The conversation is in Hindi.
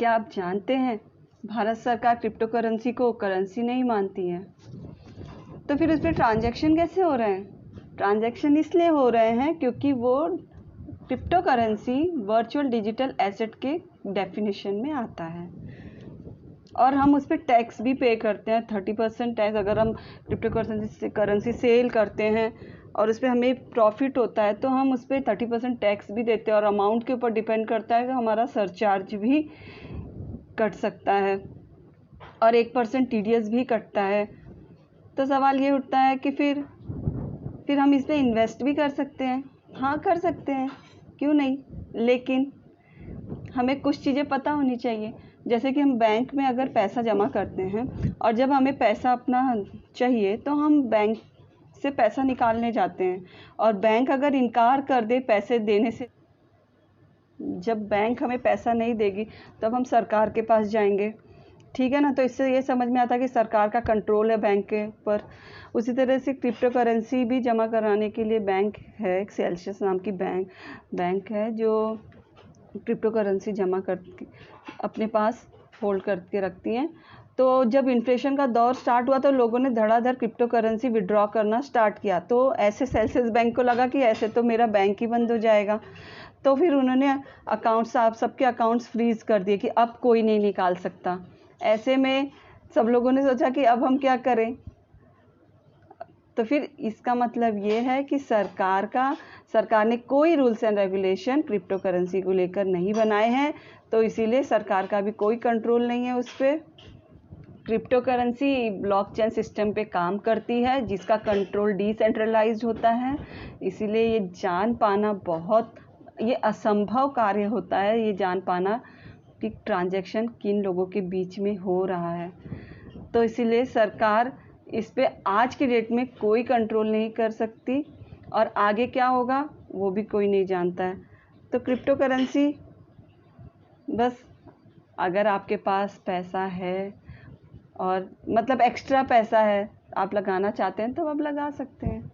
क्या आप जानते हैं भारत सरकार क्रिप्टो करेंसी को करेंसी नहीं मानती है। तो फिर उस पर ट्रांजैक्शन कैसे हो रहे हैं? ट्रांजैक्शन इसलिए हो रहे हैं क्योंकि वो crypto currency virtual digital asset के डेफिनेशन में आता है और हम उस पर टैक्स भी पे करते हैं, 30% टैक्स। अगर हम क्रिप्टो करेंसी सेल करते हैं और उस पर हमें प्रॉफिट होता है तो हम उस पर 30% टैक्स भी देते हैं और अमाउंट के ऊपर डिपेंड करता है कि हमारा सरचार्ज भी कट सकता है और 1% TDS भी कटता है। तो सवाल ये उठता है कि फिर हम इस पर इन्वेस्ट भी कर सकते हैं। हाँ, कर सकते हैं, क्यों नहीं, लेकिन हमें कुछ चीज़ें पता होनी चाहिए। जैसे कि हम बैंक में अगर पैसा जमा करते हैं और जब हमें पैसा अपना चाहिए तो हम बैंक से पैसा निकालने जाते हैं और बैंक अगर इनकार कर दे पैसे देने से, जब बैंक हमें पैसा नहीं देगी तब हम सरकार के पास जाएंगे, ठीक है ना। तो इससे ये समझ में आता है कि सरकार का कंट्रोल है बैंक के ऊपर। उसी तरह से क्रिप्टो करेंसी भी जमा कराने के लिए बैंक है, एक सेल्सियस नाम की बैंक है जो क्रिप्टो करेंसी जमा करके अपने पास होल्ड करके रखती हैं। तो जब इन्फ्लेशन का दौर स्टार्ट हुआ तो लोगों ने धड़ाधड़ क्रिप्टो करेंसी विड्रॉ करना स्टार्ट किया। तो ऐसे सेल्सियस बैंक को लगा कि ऐसे तो मेरा बैंक ही बंद हो जाएगा, तो फिर उन्होंने सबके अकाउंट्स फ्रीज कर दिए कि अब कोई नहीं निकाल सकता। ऐसे में सब लोगों ने सोचा कि अब हम क्या करें। तो फिर इसका मतलब ये है कि सरकार ने कोई rules and regulation crypto currency को लेकर नहीं बनाए हैं, तो इसीलिए सरकार का भी कोई कंट्रोल नहीं है उस पर। क्रिप्टो करेंसी ब्लॉकचेन सिस्टम पे काम करती है जिसका कंट्रोल डिसेंट्रलाइज्ड होता है, इसीलिए ये जान पाना ये असंभव कार्य होता है, ये जान पाना कि ट्रांजैक्शन किन लोगों के बीच में हो रहा है। तो इसीलिए सरकार इस पे आज की डेट में कोई कंट्रोल नहीं कर सकती और आगे क्या होगा वो भी कोई नहीं जानता है। तो क्रिप्टो करेंसी बस अगर आपके पास पैसा है और मतलब एक्स्ट्रा पैसा है, आप लगाना चाहते हैं तो आप लगा सकते हैं।